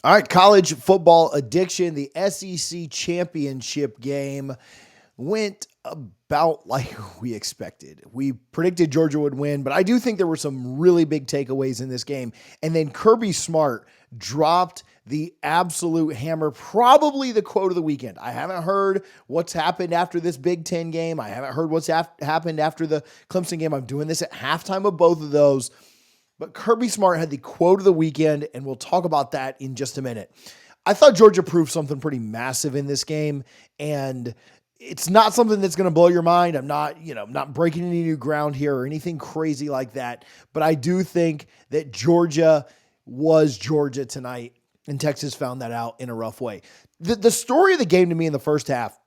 All right, college football addiction. The SEC championship game went about like we expected. We predicted Georgia would win, but I do think there were some really big takeaways in this game. And then Kirby Smart dropped the absolute hammer, probably the quote of the weekend. I haven't heard what's happened after this Big Ten game. I haven't heard what's happened after the Clemson game. I'm doing this at halftime of both of those. But Kirby Smart had the quote of the weekend, and we'll talk about that in just a minute. I thought Georgia proved something pretty massive in this game, and it's not something that's going to blow your mind. I'm not breaking any new ground here or anything crazy like that, but I do think that Georgia was Georgia tonight, and Texas found that out in a rough way. The story of the game to me in the first half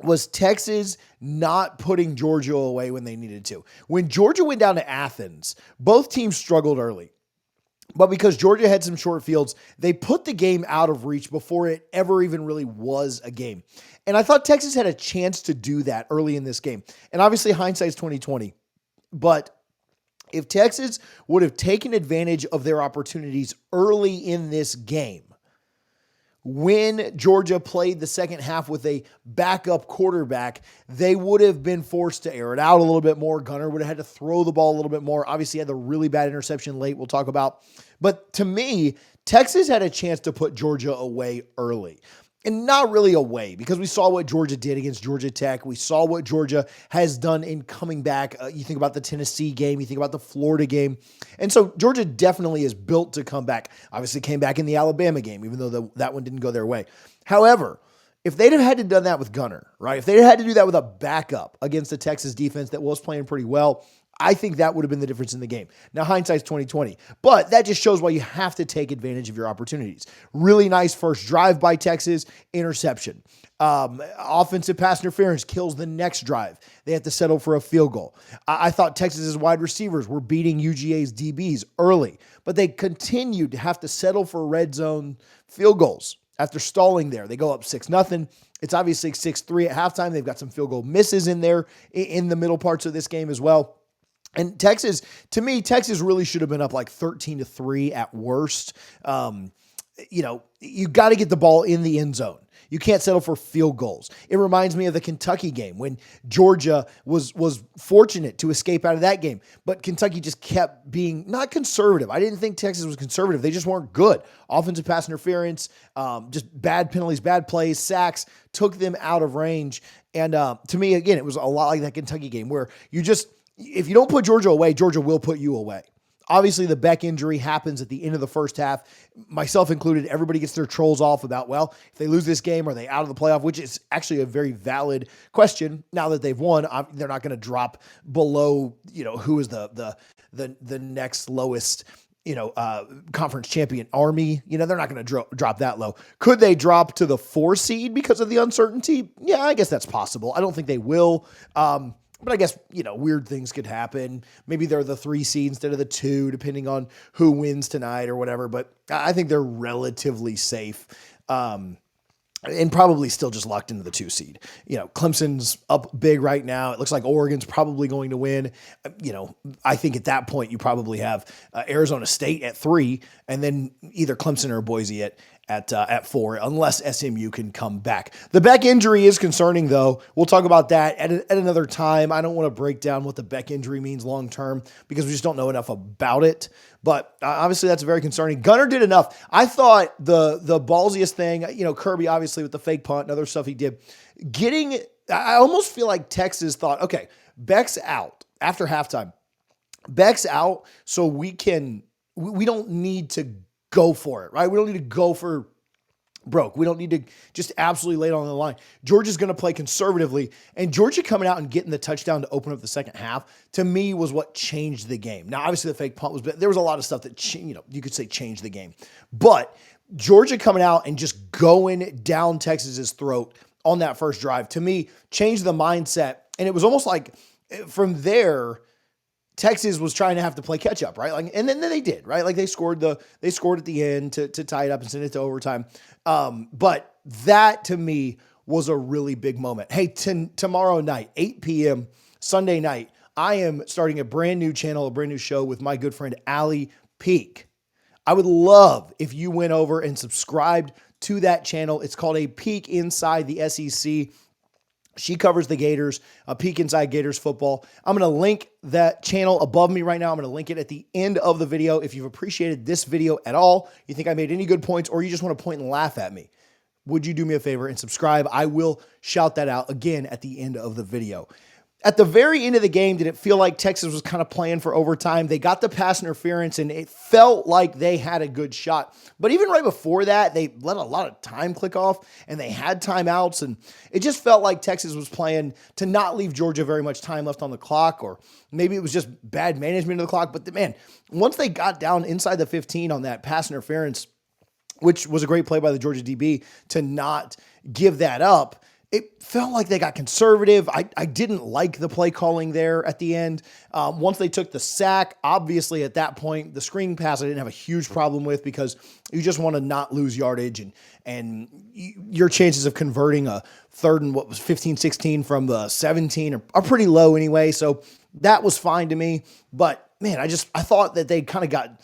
was Texas not putting Georgia away when they needed to. When Georgia went down to Athens, both teams struggled early. But because Georgia had some short fields, they put the game out of reach before it ever even really was a game. And I thought Texas had a chance to do that early in this game. And obviously hindsight's 2020. But if Texas would have taken advantage of their opportunities early in this game, when Georgia played the second half with a backup quarterback, they would have been forced to air it out a little bit more. Gunner would have had to throw the ball a little bit more. Obviously, had the really bad interception late, we'll talk about. But to me, Texas had a chance to put Georgia away early. And not really away, because we saw what Georgia did against Georgia Tech. We saw what Georgia has done in coming back. You think about the Tennessee game. You think about the Florida game. And so Georgia definitely is built to come back. Obviously came back in the Alabama game, even though that one didn't go their way. However, if they'd have had to done that with Gunner, right? If they'd had to do that with a backup against the Texas defense that was playing pretty well, I think that would have been the difference in the game. Now, hindsight's 2020, but that just shows why you have to take advantage of your opportunities. Really nice first drive by Texas, interception. Offensive pass interference kills the next drive. They have to settle for a field goal. I thought Texas's wide receivers were beating UGA's DBs early, but they continued to have to settle for red zone field goals. After stalling there, they go up 6-0. It's obviously 6-3 at halftime. They've got some field goal misses in there in the middle parts of this game as well. And Texas, to me, Texas really should have been up like 13-3 at worst. You got to get the ball in the end zone. You can't settle for field goals. It reminds me of the Kentucky game when Georgia was fortunate to escape out of that game, but Kentucky just kept being not conservative. I didn't think Texas was conservative. They just weren't good. Offensive pass interference, just bad penalties, bad plays, sacks, took them out of range. And to me, again, it was a lot like that Kentucky game where if you don't put Georgia away, Georgia will put you away. Obviously, the Beck injury happens at the end of the first half. Myself included, everybody gets their trolls off about, well, if they lose this game, are they out of the playoff? Which is actually a very valid question. Now that they've won, they're not going to drop below, who is the next lowest, conference champion, Army. They're not going to drop that low. Could they drop to the 4 seed because of the uncertainty? Yeah, I guess that's possible. I don't think they will. But I guess, weird things could happen. Maybe they're the 3 seed instead of the 2, depending on who wins tonight or whatever. But I think they're relatively safe. And probably still just locked into the 2 seed. Clemson's up big right now. It looks like Oregon's probably going to win. I think at that point you probably have Arizona State at 3, and then either Clemson or Boise at 4, unless SMU can come back. The Beck injury is concerning, though. We'll talk about that at another time. I don't want to break down what the Beck injury means long-term because we just don't know enough about it. But obviously that's very concerning. Gunner did enough. I thought the ballsiest thing, Kirby obviously with the fake punt and other stuff he did, I almost feel like Texas thought, okay, Beck's out after halftime. Beck's out, so we don't need to go for it, right? We don't need to go for broke. We don't need to just absolutely lay it on the line. Georgia's going to play conservatively, and Georgia coming out and getting the touchdown to open up the second half, to me, was what changed the game. Now, obviously, the fake punt there was a lot of stuff that, you could say changed the game. But Georgia coming out and just going down Texas's throat on that first drive, to me, changed the mindset. And it was almost like from there, Texas was trying to have to play catch up, right? And then they did, right? They scored at the end to tie it up and send it to overtime. But that to me was a really big moment. Hey, tomorrow night, 8 p.m. Sunday night, I am starting a brand new channel, a brand new show with my good friend Allie Peak. I would love if you went over and subscribed to that channel. It's called A Peek Inside the SEC. She covers the Gators, A Peek Inside Gators football. I'm going to link that channel above me right now. I'm going to link it at the end of the video. If you've appreciated this video at all, you think I made any good points, or you just want to point and laugh at me, would you do me a favor and subscribe? I will shout that out again at the end of the video. At the very end of the game, did it feel like Texas was kind of playing for overtime? They got the pass interference, and it felt like they had a good shot. But even right before that, they let a lot of time click off, and they had timeouts, and it just felt like Texas was playing to not leave Georgia very much time left on the clock, or maybe it was just bad management of the clock. But man, once they got down inside the 15 on that pass interference, which was a great play by the Georgia DB to not give that up, it felt like they got conservative. I didn't like the play calling there at the end. Once they took the sack, obviously at that point, the screen pass I didn't have a huge problem with, because you just want to not lose yardage, and your chances of converting a third and 15, 16 from the 17 are pretty low anyway. So that was fine to me. But man, I thought that they kind of got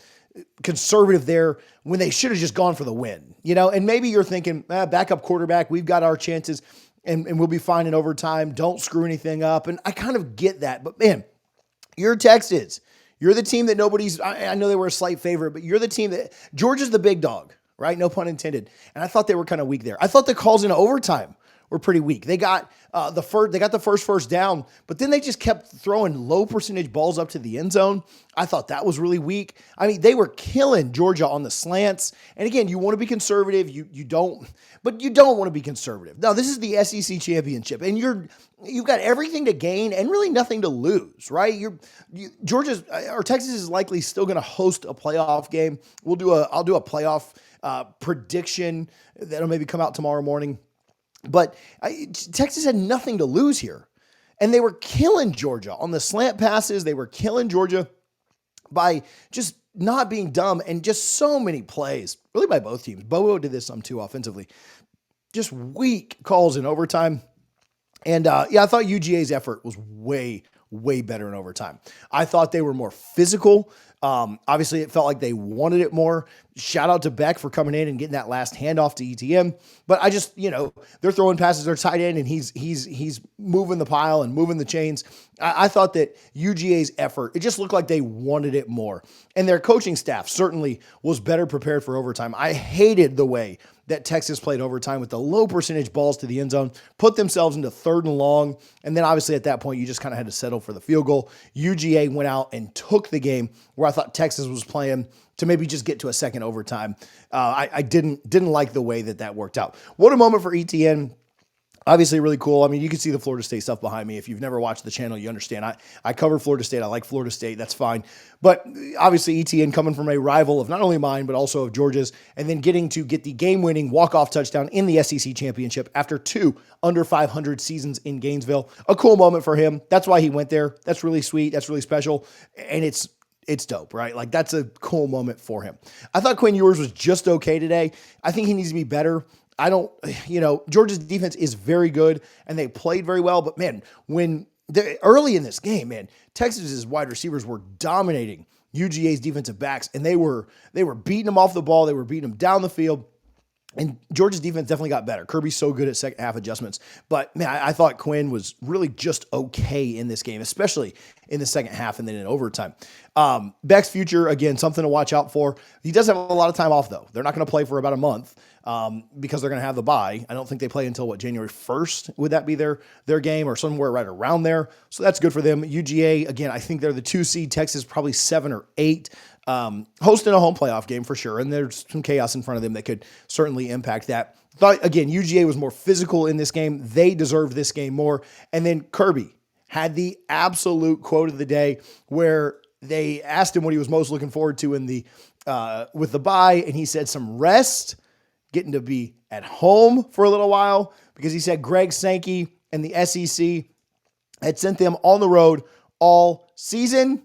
conservative there when they should have just gone for the win, and maybe you're thinking, backup quarterback, we've got our chances and we'll be fine in overtime. Don't screw anything up. And I kind of get that, but man, you're Texas. You're the team that I know they were a slight favorite, but you're the team that Georgia's the big dog, right? No pun intended. And I thought they were kind of weak there. I thought the calls in overtime were pretty weak. They got the first down, but then they just kept throwing low percentage balls up to the end zone. I thought that was really weak. I mean, they were killing Georgia on the slants. And again, you want to be conservative. You don't want to be conservative. Now, this is the SEC championship, and you've got everything to gain and really nothing to lose, right? Texas is likely still going to host a playoff game. I'll do a playoff prediction that'll maybe come out tomorrow morning. But Texas had nothing to lose here. And they were killing Georgia on the slant passes. They were killing Georgia by just not being dumb, and just so many plays, really by both teams. Bobo did this some too offensively. Just weak calls in overtime. And I thought UGA's effort was way, way better in overtime. I thought they were more physical. Obviously, it felt like they wanted it more. Shout out to Beck for coming in and getting that last handoff to ETN. But I just, they're throwing passes, they're tight end, and he's moving the pile and moving the chains. I thought that UGA's effort, it just looked like they wanted it more. And their coaching staff certainly was better prepared for overtime. I hated the way that Texas played overtime with the low percentage balls to the end zone, put themselves into 3rd and long. And then obviously at that point, you just kind of had to settle for the field goal. UGA went out and took the game, where I thought Texas was playing to maybe just get to a second overtime. I didn't like the way that worked out. What a moment for ETN. Obviously really cool. I mean, you can see the Florida State stuff behind me. If you've never watched the channel, you understand. I cover Florida State. I like Florida State. That's fine. But obviously ETN coming from a rival of not only mine, but also of Georgia's, and then getting to get the game-winning walk-off touchdown in the SEC championship after 2 under 500 seasons in Gainesville. A cool moment for him. That's why he went there. That's really sweet. That's really special. And it's dope, right? Like, that's a cool moment for him. I thought Quinn Ewers was just okay today. I think he needs to be better. Georgia's defense is very good and they played very well, but man, when early in this game, man, Texas's wide receivers were dominating UGA's defensive backs, and they were beating them off the ball. They were beating them down the field. And Georgia's defense definitely got better. Kirby's so good at second half adjustments. But, man, I thought Quinn was really just okay in this game, especially in the second half and then in overtime. Beck's future, again, something to watch out for. He does have a lot of time off, though. They're not going to play for about a month because they're going to have the bye. I don't think they play until, January 1st? Would that be their game, or somewhere right around there? So that's good for them. UGA, again, I think they're the 2 seed. Texas probably 7 or 8. Hosting a home playoff game for sure. And there's some chaos in front of them that could certainly impact that. Thought, again, UGA was more physical in this game. They deserved this game more. And then Kirby had the absolute quote of the day, where they asked him what he was most looking forward to in the with the bye. And he said some rest, getting to be at home for a little while, because he said Greg Sankey and the SEC had sent them on the road all season.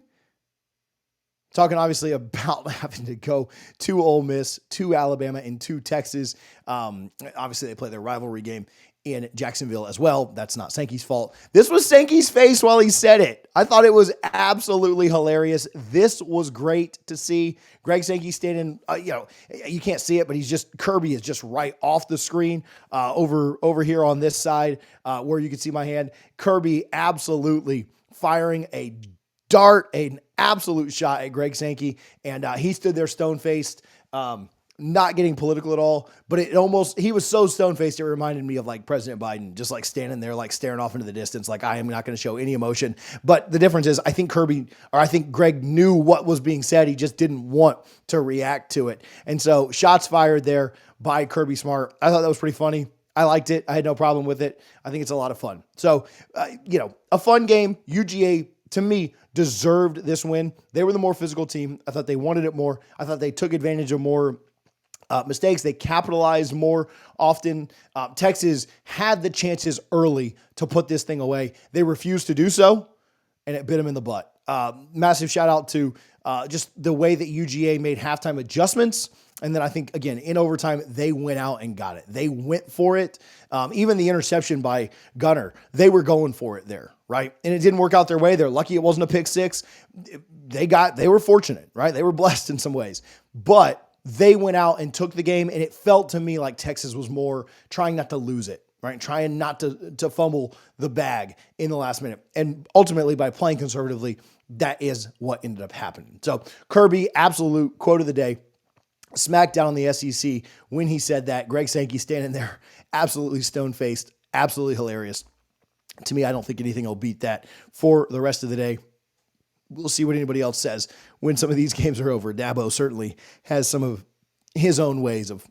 Talking obviously about having to go to Ole Miss, to Alabama, and to Texas. Obviously, they play their rivalry game in Jacksonville as well. That's not Sankey's fault. This was Sankey's face while he said it. I thought it was absolutely hilarious. This was great to see. Greg Sankey standing, you can't see it, but Kirby is just right off the screen over here on this side where you can see my hand. Kirby absolutely firing a dart, an absolute shot at Greg Sankey, and he stood there stone-faced, not getting political at all, but he was so stone-faced, it reminded me of like President Biden, just like standing there, like staring off into the distance, like I am not going to show any emotion. But the difference is I think Greg knew what was being said. He just didn't want to react to it. And so shots fired there by Kirby Smart. I thought that was pretty funny. I liked it. I had no problem with it. I think it's a lot of fun. So, a fun game. UGA, to me, deserved this win. They were the more physical team. I thought they wanted it more. I thought they took advantage of more mistakes. They capitalized more often. Texas had the chances early to put this thing away. They refused to do so, and it bit them in the butt. Massive shout out to just the way that UGA made halftime adjustments. And then I think, again, in overtime, they went out and got it. They went for it. Even the interception by Gunner, they were going for it there, right? And it didn't work out their way. They're lucky it wasn't a pick six. They were fortunate, right? They were blessed in some ways. But they went out and took the game, and it felt to me like Texas was more trying not to lose it, right? Trying not to fumble the bag in the last minute. And ultimately, by playing conservatively, that is what ended up happening. So Kirby, absolute quote of the day, smacked down on the SEC when he said that. Greg Sankey standing there, absolutely stone-faced, absolutely hilarious. To me, I don't think anything will beat that for the rest of the day. We'll see what anybody else says when some of these games are over. Dabo certainly has some of his own ways of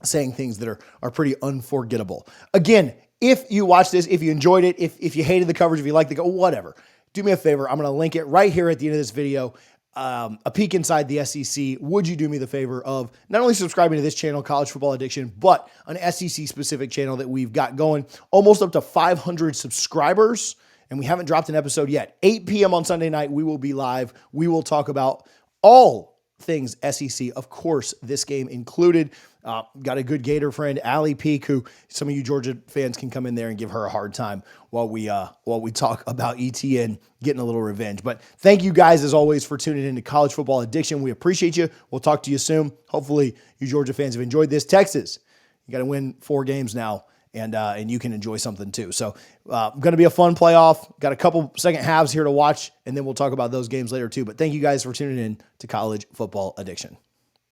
saying things that are pretty unforgettable. Again, if you watch this, if you enjoyed it, if you hated the coverage, if you liked whatever, do me a favor. I'm going to link it right here at the end of this video. A peek inside the SEC. Would you do me the favor of not only subscribing to this channel, College Football Addiction, but an SEC specific channel that we've got going, almost up to 500 subscribers, and we haven't dropped an episode yet. 8 p.m. on Sunday night, we will be live. We will talk about all things SEC, of course, this game included. Got a good Gator friend, Allie Peak, who some of you Georgia fans can come in there and give her a hard time while we talk about ETN getting a little revenge. But thank you guys, as always, for tuning in to College Football Addiction. We appreciate you. We'll talk to you soon. Hopefully, you Georgia fans have enjoyed this. Texas, you got to win 4 games now, and you can enjoy something too. So, going to be a fun playoff. Got a couple second halves here to watch, and then we'll talk about those games later too. But thank you guys for tuning in to College Football Addiction.